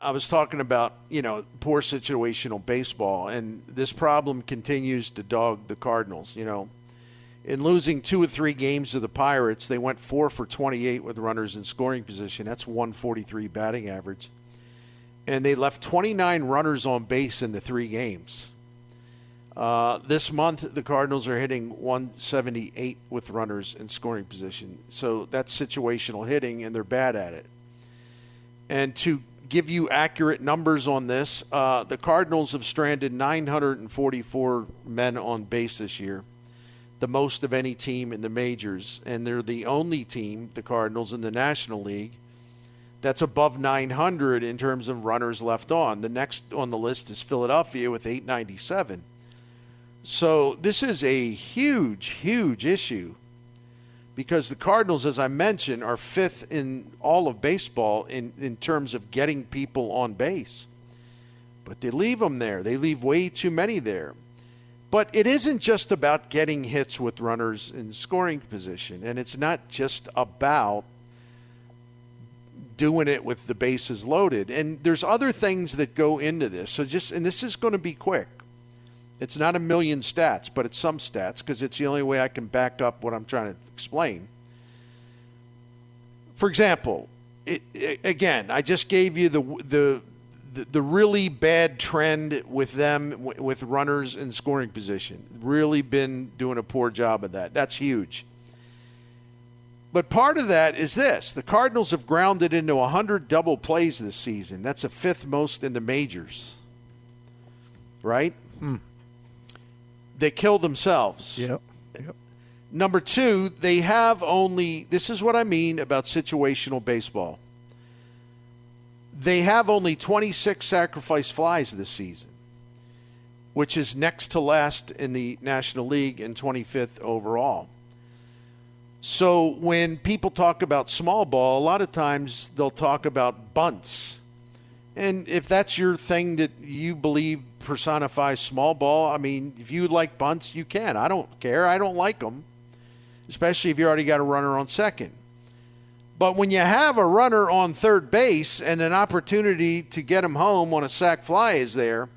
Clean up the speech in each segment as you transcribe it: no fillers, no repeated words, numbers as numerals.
I was talking about, poor situational baseball, and this problem continues to dog the Cardinals. In losing 2 or 3 games to the Pirates, they went 4 for 28 with runners in scoring position. That's 143 batting average. And they left 29 runners on base in the 3 games. This month, the Cardinals are hitting 178 with runners in scoring position. So that's situational hitting, and they're bad at it. And to give you accurate numbers on this, the Cardinals have stranded 944 men on base this year, the most of any team in the majors. And they're the only team, the Cardinals, in the National League that's above 900 in terms of runners left on. The next on the list is Philadelphia with 897. So this is a huge, huge issue because the Cardinals, as I mentioned, are 5th in all of baseball in terms of getting people on base. But they leave them there. They leave way too many there. But it isn't just about getting hits with runners in scoring position, and it's not just about doing it with the bases loaded. And there's other things that go into this. And this is going to be quick. It's not a million stats, but it's some stats because it's the only way I can back up what I'm trying to explain. For example, again, I just gave you the really bad trend with them with runners in scoring position. Really been doing a poor job of that. That's huge. But part of that is this. The Cardinals have grounded into 100 double plays this season. That's the 5th most in the majors. Right? They kill themselves. Yep. Number 2, they have only, this is what I mean about situational baseball. They have only 26 sacrifice flies this season, which is next to last in the National League and 25th overall. So when people talk about small ball, a lot of times they'll talk about bunts. And if that's your thing that you believe personifies small ball, I mean, if you like bunts, you can. I don't care. I don't like them, especially if you already got a runner on second. But when you have a runner on third base and an opportunity to get him home on a sac fly is there,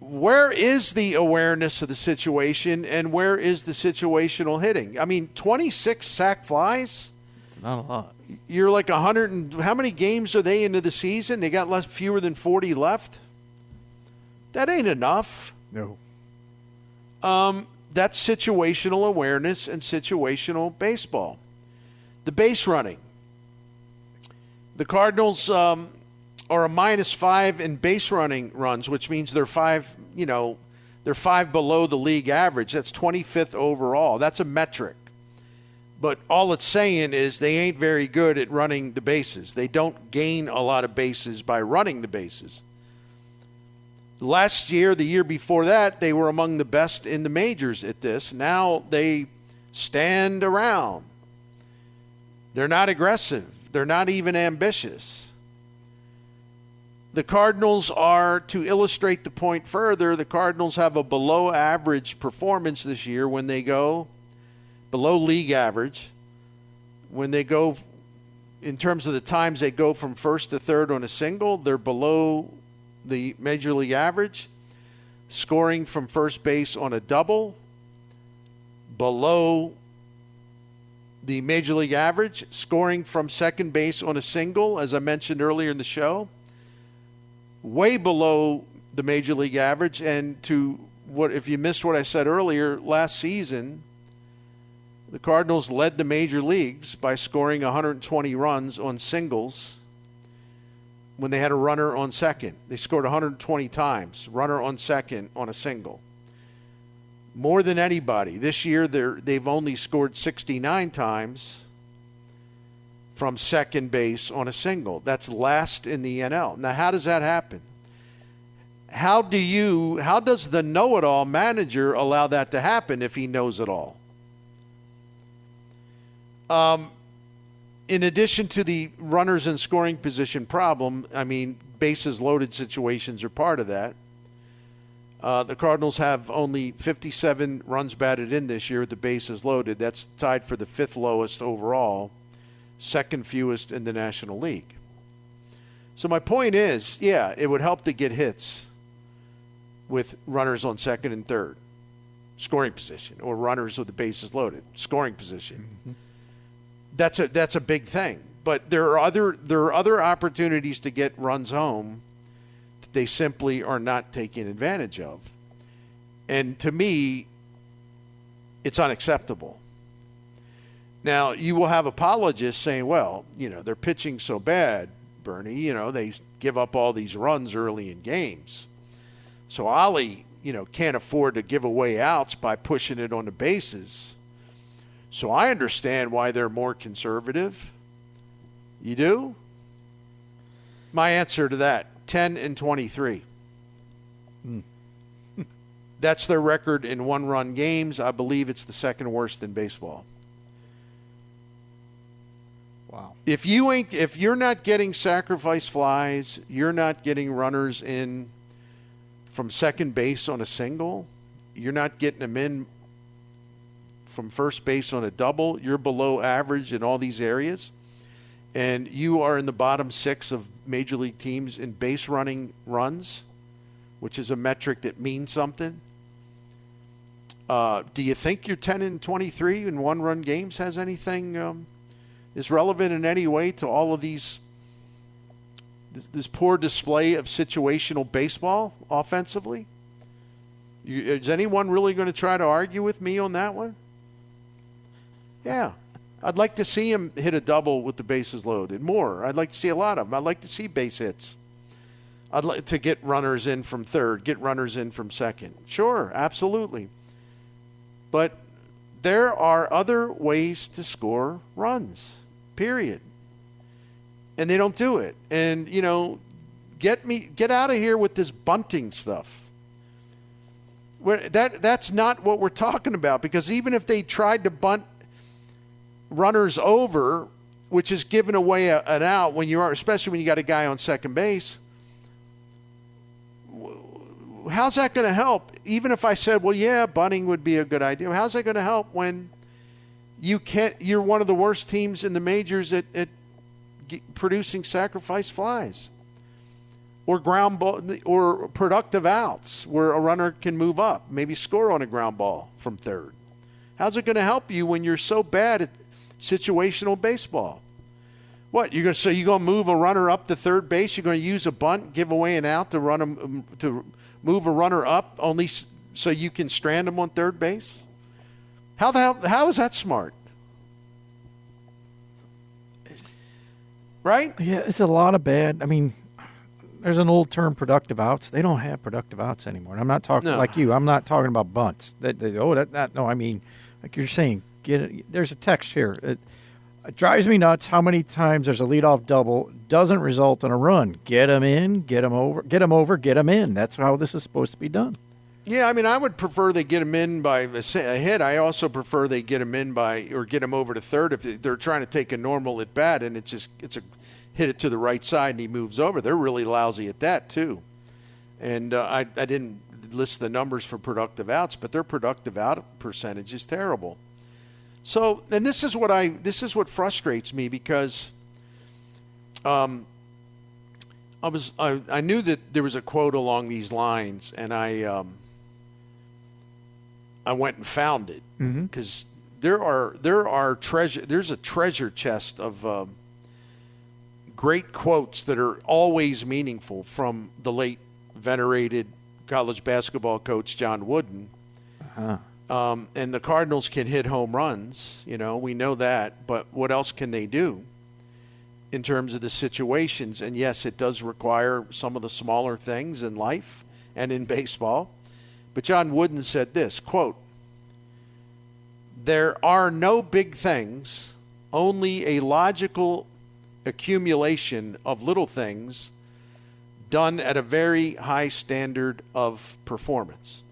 where is the awareness of the situation and where is the situational hitting? I mean, 26 sac flies? It's not a lot. You're like 100 and how many games are they into the season? They got fewer than 40 left? That ain't enough. No. That's situational awareness and situational baseball. The base running. The Cardinals are a -5 in base running runs, which means they're 5 below the league average. That's 25th overall. That's a metric. But all it's saying is they ain't very good at running the bases. They don't gain a lot of bases by running the bases. Last year, the year before that, they were among the best in the majors at this. Now they stand around. They're not aggressive. They're not even ambitious. The Cardinals are, to illustrate the point further, the Cardinals have a below average performance this year when they go below league average. When they go, in terms of the times they go from first to third on a single, they're below the major league average. Scoring from first base on a double, below the major league average. Scoring from second base on a single, as I mentioned earlier in the show, way below the major league average. And if you missed what I said earlier, last season, the Cardinals led the major leagues by scoring 120 runs on singles when they had a runner on second. They scored 120 times, runner on second on a single. More than anybody. This year, they've only scored 69 times from second base on a single. That's last in the NL. Now, how does that happen? How does the know-it-all manager allow that to happen if he knows it all? In addition to the runners in scoring position problem, I mean, bases loaded situations are part of that. The Cardinals have only 57 runs batted in this year with the bases loaded. That's tied for the 5th lowest overall, 2nd fewest in the National League. So my point is, yeah, it would help to get hits with runners on second and third, scoring position, or runners with the bases loaded, scoring position. Mm-hmm. That's a big thing. But there are other opportunities to get runs home that they simply are not taking advantage of. And to me, it's unacceptable. Now, you will have apologists saying, well, they're pitching so bad, Bernie, they give up all these runs early in games. So Ollie, can't afford to give away outs by pushing it on the bases. So I understand why they're more conservative. You do? My answer to that, 10-23. That's their record in one-run games. I believe it's the second worst in baseball. Wow. If you're not getting sacrifice flies, you're not getting runners in from second base on a single, you're not getting them in from first base on a double, you're below average in all these areas, and you are in the bottom 6 of major league teams in base running runs, which is a metric that means something. Do you think your 10-23 in one-run games has anything is relevant in any way to all of this poor display of situational baseball offensively? Is anyone really going to try to argue with me on that one? Yeah. I'd like to see him hit a double with the bases loaded more. I'd like to see a lot of them. I'd like to see base hits. I'd like to get runners in from third, get runners in from second. Sure, absolutely. But there are other ways to score runs, period. And they don't do it. And, get out of here with this bunting stuff. That's not what we're talking about, because even if they tried to bunt runners over, which is giving away an out especially when you got a guy on second base, how's that going to help? Even if I said, well, yeah, bunting would be a good idea. How's that going to help when you're one of the worst teams in the majors at producing sacrifice flies or ground ball or productive outs where a runner can move up, maybe score on a ground ball from third? How's it going to help you when you're so bad at situational baseball? What, you're going to move a runner up to third base? You're going to use a bunt, give away an out to move a runner up only so you can strand them on third base? How is that smart? Right? Yeah, it's a lot of bad. I mean, there's an old term, productive outs. They don't have productive outs anymore. And I'm not talking like you. I'm not talking about bunts. No, I mean, like you're saying, there's a text here. It drives me nuts how many times there's a leadoff double, doesn't result in a run. Get them in, get them over, get them in. That's how this is supposed to be done. Yeah, I mean, I would prefer they get them in by a hit. I also prefer they get them in or get them over to third if they're trying to take a normal at bat and it's a hit it to the right side and he moves over. They're really lousy at that too. And I didn't list the numbers for productive outs, but their productive out percentage is terrible. So, and this is what frustrates me, because I knew that there was a quote along these lines, and I went and found it, because there's a treasure chest of great quotes that are always meaningful from the late venerated college basketball coach John Wooden. And the Cardinals can hit home runs, we know that, but what else can they do in terms of the situations? And yes, it does require some of the smaller things in life and in baseball. But John Wooden said this, quote, "There are no big things, only a logical accumulation of little things done at a very high standard of performance."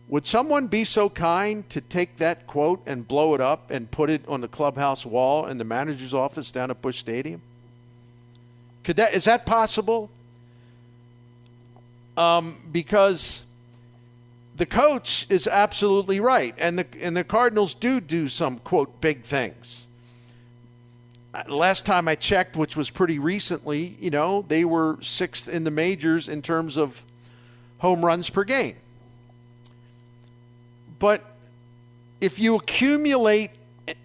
Would someone be so kind to take that quote and blow it up and put it on the clubhouse wall in the manager's office down at Busch Stadium? Is that possible? Because the coach is absolutely right, and the Cardinals do some, quote, big things. last time I checked, which was pretty recently, they were 6th in the majors in terms of home runs per game. But if you accumulate,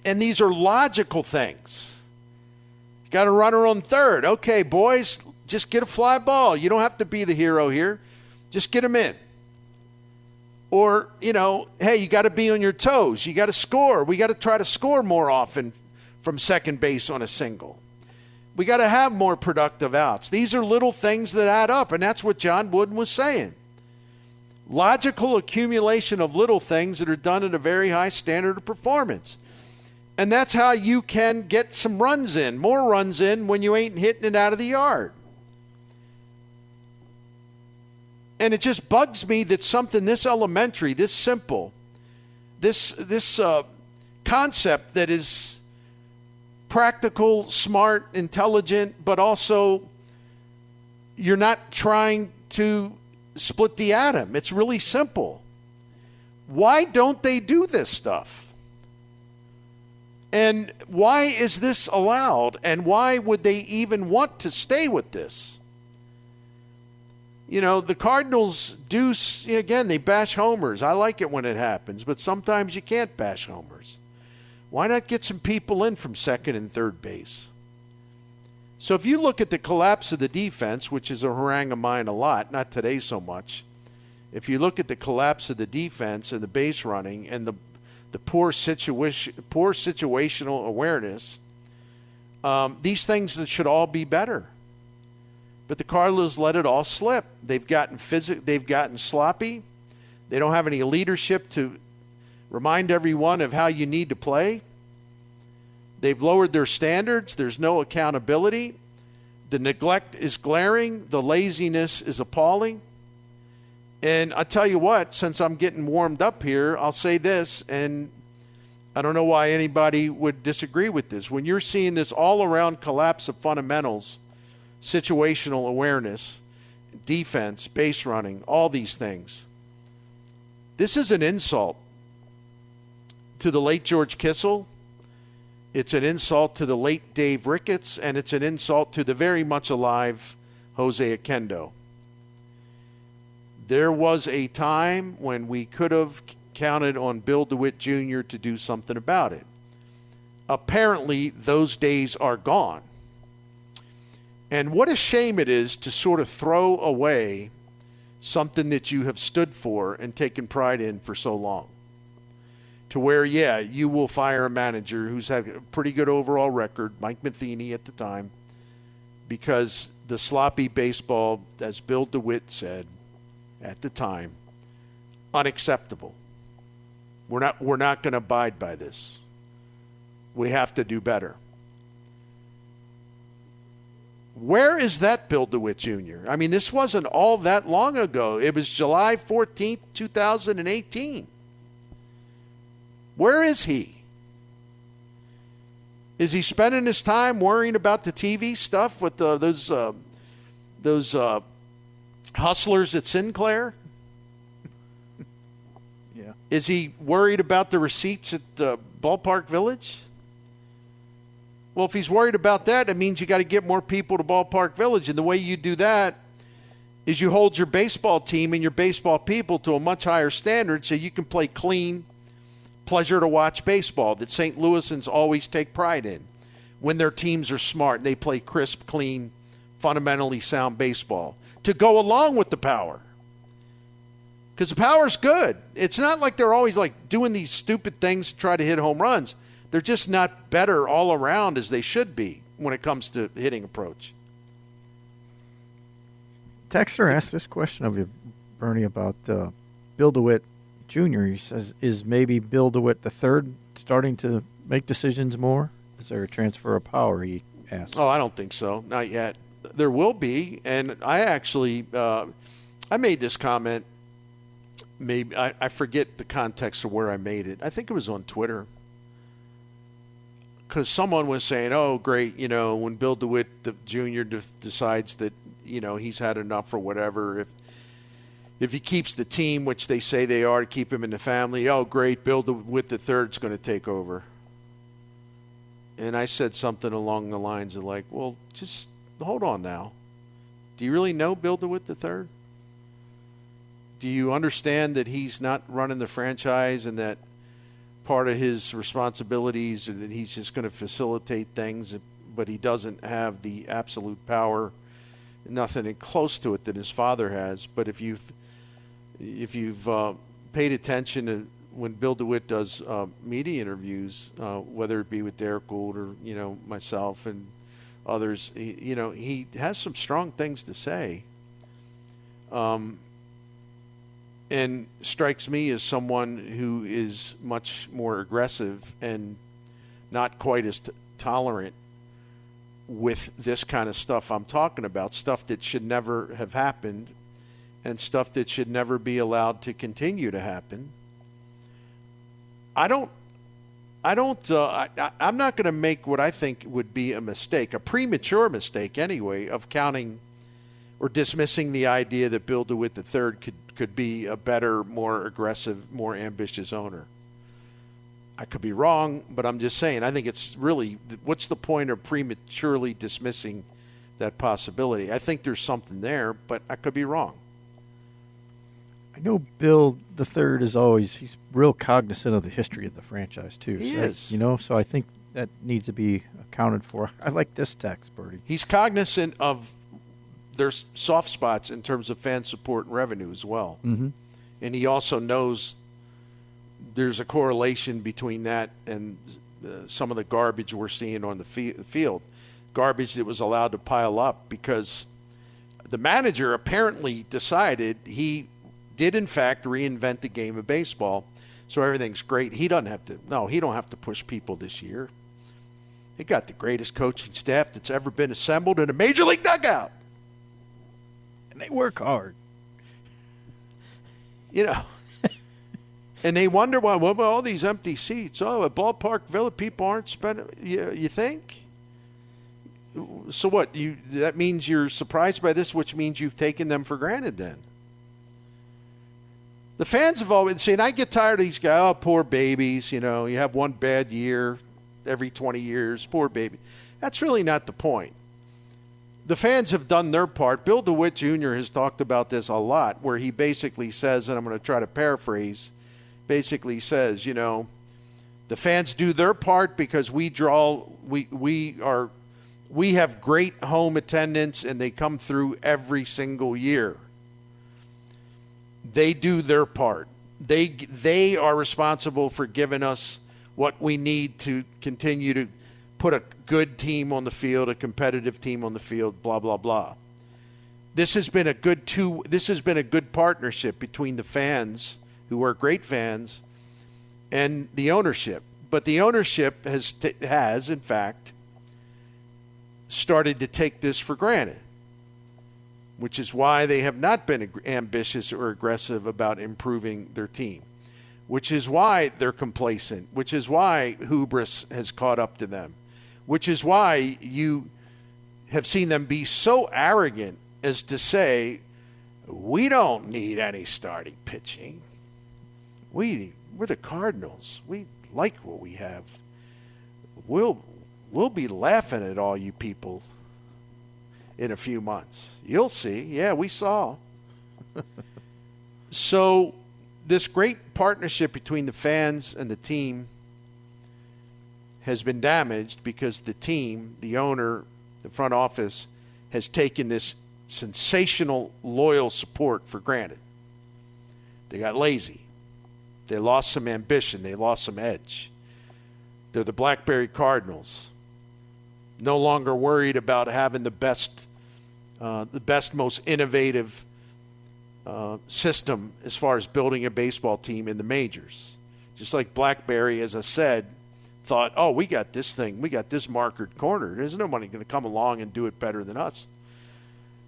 and these are logical things, you got a runner on third. Okay, boys, just get a fly ball. You don't have to be the hero here. Just get him in. Or, hey, you got to be on your toes. You got to score. We got to try to score more often from second base on a single. We got to have more productive outs. These are little things that add up, and that's what John Wooden was saying. Logical accumulation of little things that are done at a very high standard of performance. And that's how you can get some runs in, more runs in when you ain't hitting it out of the yard. And it just bugs me that something this elementary, this simple, this concept that is practical, smart, intelligent, but also you're not trying to split the atom. It's really simple. Why don't they do this stuff? And why is this allowed? And why would they even want to stay with this? The Cardinals do, again, they bash homers. I like it when it happens, but sometimes you can't bash homers. Why not get some people in from second and third base? So if you look at the collapse of the defense, which is a harangue of mine a lot, not today so much, if you look at the collapse of the defense and the base running and the poor situational awareness, these things that should all be better. But the Cardinals let it all slip. They've gotten sloppy. They don't have any leadership to remind everyone of how you need to play. They've lowered their standards. There's no accountability. The neglect is glaring. The laziness is appalling. And I tell you what, since I'm getting warmed up here, I'll say this, and I don't know why anybody would disagree with this. When you're seeing this all-around collapse of fundamentals, situational awareness, defense, base running, all these things, this is an insult to the late George Kissel. It's an insult to the late Dave Ricketts, and it's an insult to the very much alive Jose Oquendo. There was a time when we could have counted on Bill DeWitt Jr. to do something about it. Apparently, those days are gone. And what a shame it is to sort of throw away something that you have stood for and taken pride in for so long. To where, yeah, you will fire a manager who's had a pretty good overall record, Mike Matheny at the time, because the sloppy baseball, as Bill DeWitt said at the time, unacceptable. We're not going to abide by this. We have to do better. Where is that Bill DeWitt Jr.? I mean, this wasn't all that long ago. It was July 14th, 2018. Where is he? Is he spending his time worrying about the TV stuff with those hustlers at Sinclair? Yeah. Is he worried about the receipts at Ballpark Village? Well, if he's worried about that, it means you got to get more people to Ballpark Village. And the way you do that is you hold your baseball team and your baseball people to a much higher standard so you can play clean, pleasure to watch baseball that St. Louisans always take pride in. When their teams are smart, they play crisp, clean, fundamentally sound baseball to go along with the power. Because the power's good. It's not like they're always like doing these stupid things to try to hit home runs. They're just not better all around as they should be when it comes to hitting approach. Texter asked this question of you, Bernie, about Bill DeWitt Jr. He says, is maybe Bill DeWitt III starting to make decisions more? Is there a transfer of power, he asked? Oh, I don't think so. Not yet. There will be. And I actually, I made this comment. Maybe I forget the context of where I made it. I think it was on Twitter. Because someone was saying, oh, great, when Bill DeWitt Jr. decides that, he's had enough or whatever, if he keeps the team, which they say they are to keep him in the family, oh, great, Bill DeWitt III is going to take over. And I said something along the lines of like, well, just hold on now. Do you really know Bill DeWitt III? Do you understand that he's not running the franchise and that part of his responsibilities are that he's just going to facilitate things, but he doesn't have the absolute power, nothing close to it that his father has. But if you've paid attention to when Bill DeWitt does media interviews, whether it be with Derek Gould or myself and others, he has some strong things to say, and strikes me as someone who is much more aggressive and not quite as tolerant with this kind of stuff I'm talking about, stuff that should never have happened and stuff that should never be allowed to continue to happen. I'm not going to make what I think would be a mistake, a premature mistake anyway, of counting or dismissing the idea that Bill DeWitt III could be a better, more aggressive, more ambitious owner. I could be wrong, but I'm just saying, I think it's really, what's the point of prematurely dismissing that possibility? I think there's something there, but I could be wrong. I know Bill III he's real cognizant of the history of the franchise, too. He is. So I think that needs to be accounted for. I like this text, Bertie. He's cognizant of there's soft spots in terms of fan support and revenue as well. Mm-hmm. And he also knows there's a correlation between that and some of the garbage we're seeing on the field. Garbage that was allowed to pile up because the manager apparently decided he did, in fact, reinvent the game of baseball. So everything's great. He don't have to push people this year. They got the greatest coaching staff that's ever been assembled in a major league dugout. And they work hard. And they wonder why, what about all these empty seats? Oh, at Ballpark Villa, people aren't spending. You think? So what? That means you're surprised by this, which means you've taken them for granted then. The fans have always seen, I get tired of these guys, oh, poor babies, you have one bad year every 20 years, poor baby. That's really not the point. The fans have done their part. Bill DeWitt Jr. has talked about this a lot, where he basically says, and I'm going to try to paraphrase, basically says, the fans do their part because we have great home attendance and they come through every single year. They do their part. They are responsible for giving us what we need to continue to put a good team on the field, a competitive team on the field, blah, blah, blah. This has been a good partnership between the fans, who are great fans, and the ownership. But the ownership has in fact started to take this for granted, which is why they have not been ambitious or aggressive about improving their team, which is why they're complacent, which is why hubris has caught up to them, which is why you have seen them be so arrogant as to say, we don't need any starting pitching. We're the Cardinals. We like what we have. We'll be laughing at all you people in a few months. You'll see. Yeah, we saw. So this great partnership between the fans and the team has been damaged because the team, the owner, the front office, has taken this sensational, loyal support for granted. They got lazy. They lost some ambition. They lost some edge. They're the Blackberry Cardinals. No longer worried about having the best, most innovative system as far as building a baseball team in the majors. Just like Blackberry, as I said, thought, oh, we got this thing. We got this markered corner. There's nobody going to come along and do it better than us.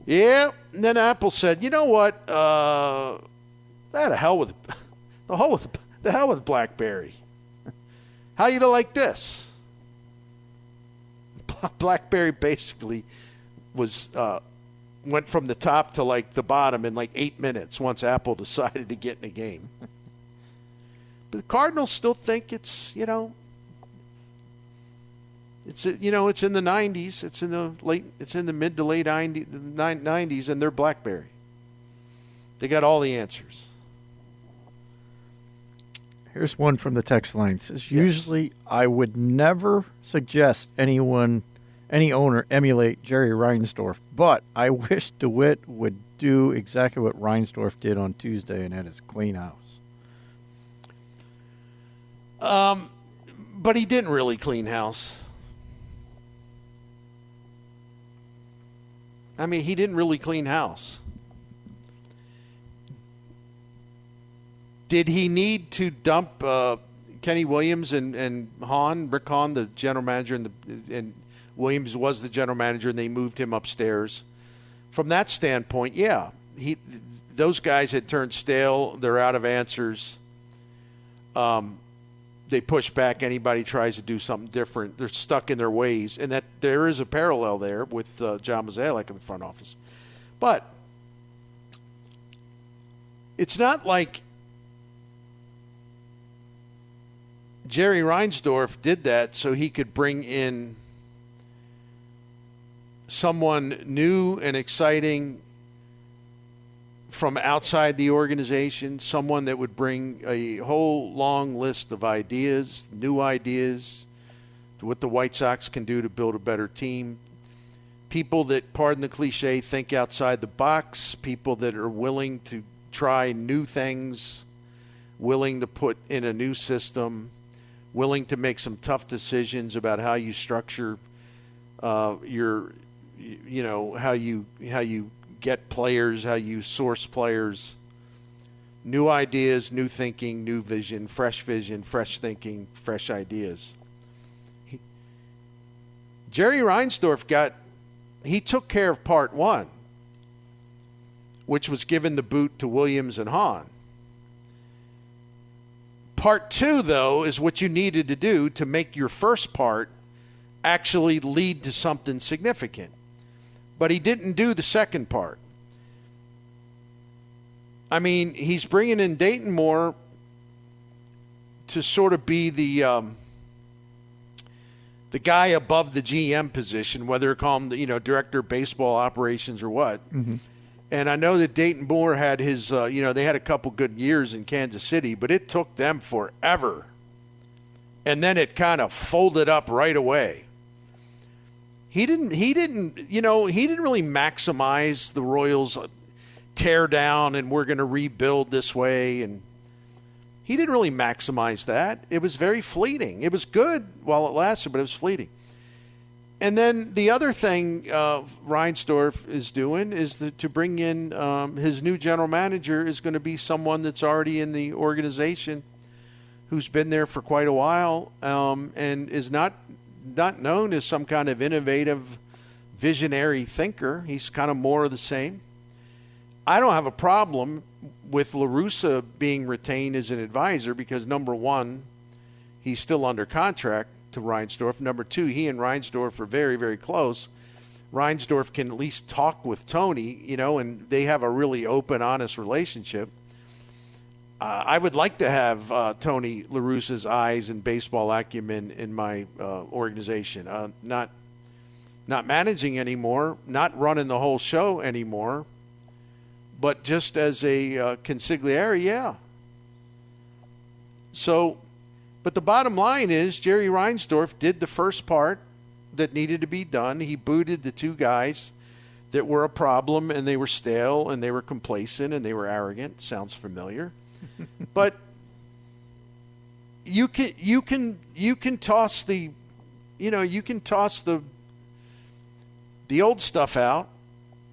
Yeah, and then Apple said, you know what? The hell with Blackberry. How you like this? Blackberry basically went from the top to like the bottom in like 8 minutes once Apple decided to get in the game. But the Cardinals still think it's It's it's in the 90s. It's in the mid to late 90s, and they're BlackBerry. They got all the answers. Here's one from the text line. It says, Yes. Usually I would never suggest any owner emulate Jerry Reinsdorf, but I wish DeWitt would do exactly what Reinsdorf did on Tuesday, and that is clean house. But he didn't really clean house. I mean, he didn't really clean house. Did he need to dump Kenny Williams and Rick Hahn, the general manager, and Williams was the general manager, and they moved him upstairs? From that standpoint, yeah, those guys had turned stale. They're out of answers. They push back. Anybody tries to do something different, they're stuck in their ways, and that there is a parallel there with John Mozeliak in the front office. But it's not like Jerry Reinsdorf did that so he could bring in someone new and exciting from outside the organization, someone that would bring a whole long list of ideas, new ideas, to what the White Sox can do to build a better team. People that, pardon the cliche, think outside the box, people that are willing to try new things, willing to put in a new system, willing to make some tough decisions about how you structure how you get players, how you source players. New ideas, new thinking, new vision, fresh thinking, fresh ideas. Jerry Reinsdorf he took care of part one, which was giving the boot to Williams and Hahn. Part two, though, is what you needed to do to make your first part actually lead to something significant. But he didn't do the second part. I mean, he's bringing in Dayton Moore to sort of be the guy above the GM position, whether call him director of baseball operations or what. Mm-hmm. And I know that Dayton Moore had his, they had a couple good years in Kansas City, but it took them forever. And then it kind of folded up right away. He didn't really maximize the Royals' tear down and we're going to rebuild this way. And he didn't really maximize that. It was very fleeting. It was good while it lasted, but it was fleeting. And then the other thing Reinsdorf is doing is to bring in his new general manager is going to be someone that's already in the organization, who's been there for quite a while, and is not known as some kind of innovative, visionary thinker. He's kind of more of the same. I don't have a problem with La Russa being retained as an advisor because, number one, he's still under contract to Reinsdorf. Number two, he and Reinsdorf are very, very close. Reinsdorf can at least talk with Tony, and they have a really open, honest relationship. I would like to have Tony La Russa's eyes and baseball acumen in my organization. Not managing anymore, not running the whole show anymore, but just as a consigliere, yeah. So, but the bottom line is Jerry Reinsdorf did the first part that needed to be done. He booted the two guys that were a problem, and they were stale, and they were complacent, and they were arrogant. Sounds familiar. But you can toss the old stuff out,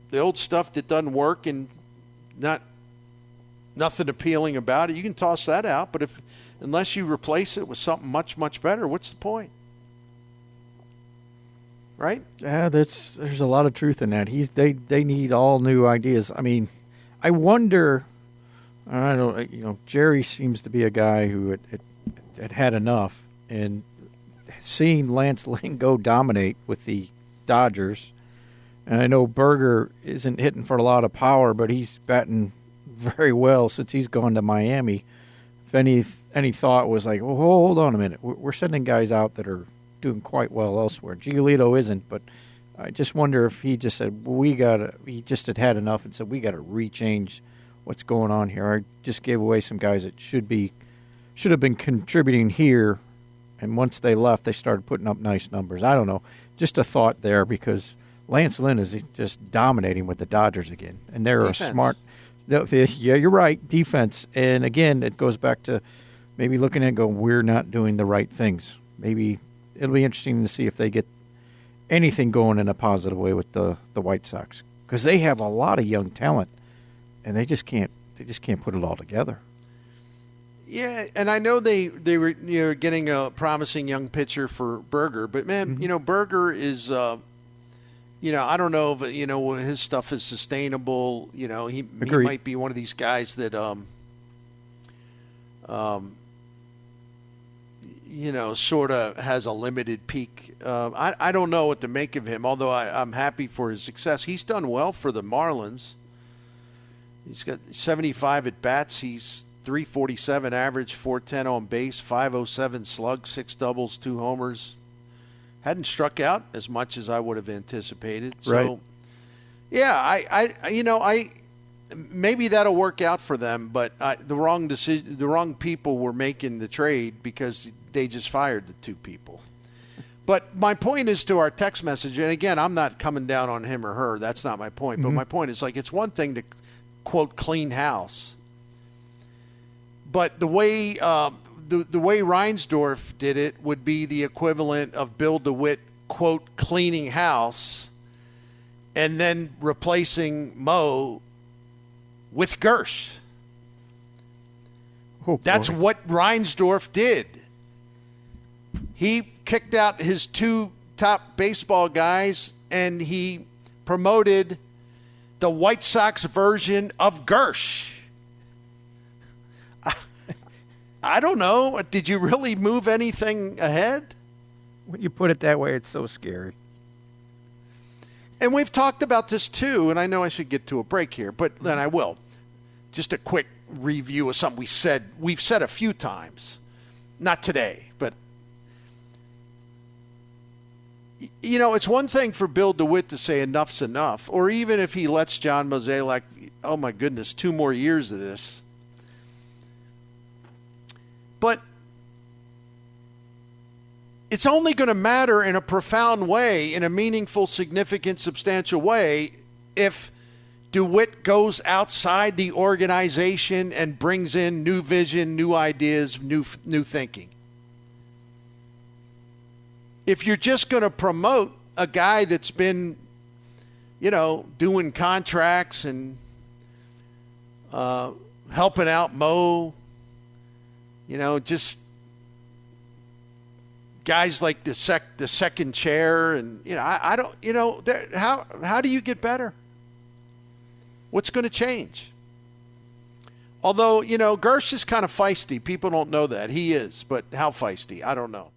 the old stuff that doesn't work and nothing appealing about it. You can toss that out, but unless you replace it with something much, much better, what's the point? Right? Yeah, there's a lot of truth in that. They need all new ideas. I mean, I wonder. I don't. Jerry seems to be a guy who had enough, and seeing Lance Lynn go dominate with the Dodgers, and I know Berger isn't hitting for a lot of power, but he's batting very well since he's gone to Miami. If any thought was like, oh, hold on a minute, we're sending guys out that are doing quite well elsewhere. Giolito isn't, but I just wonder if he just said, he just had enough and said, we got to rechange what's going on here. I just gave away some guys that should have been contributing here, and once they left, they started putting up nice numbers. I don't know. Just a thought there, because Lance Lynn is just dominating with the Dodgers again, and they're Defense. a smart. Yeah, you're right. Defense, and again, it goes back to maybe looking at it and going, we're not doing the right things. Maybe it'll be interesting to see if they get anything going in a positive way with the White Sox, because they have a lot of young talent, and they just can't put it all together. Yeah, and I know they were getting a promising young pitcher for Berger, but man, Berger is I don't know if his stuff is sustainable. He might be one of these guys that sort of has a limited peak. I don't know what to make of him, although I'm happy for his success. He's done well for the Marlins. He's got 75 at bats. He's 347 average, 410 on base, 507 slug, 6 doubles, 2 homers. Hadn't struck out as much as I would have anticipated. So, right. Yeah, I maybe that'll work out for them. But the wrong people were making the trade because they just fired the 2 people. But my point is to our text message, and again, I'm not coming down on him or her. That's not my point. But my point is, it's one thing to quote clean house, but the way the way Reinsdorf did it would be the equivalent of Bill DeWitt quote cleaning house, and then replacing Mo with Gersh. Oh, that's what Reinsdorf did. He kicked out his 2 top baseball guys, and he promoted the White Sox version of Gersh. I don't know. Did you really move anything ahead? When you put it that way, it's so scary. And we've talked about this too, and I know I should get to a break here, but then I will. Just a quick review of something we've said a few times. Not today, but it's one thing for Bill DeWitt to say enough's enough, or even if he lets John Mozeliak, oh my goodness, 2 more years of this. But it's only going to matter in a profound way, in a meaningful, significant, substantial way, if DeWitt goes outside the organization and brings in new vision, new ideas, new thinking. If you're just going to promote a guy that's been, doing contracts and helping out Mo, just guys like the second chair, and I don't, how do you get better? What's going to change? Although Gersh is kind of feisty. People don't know that he is, but how feisty? I don't know.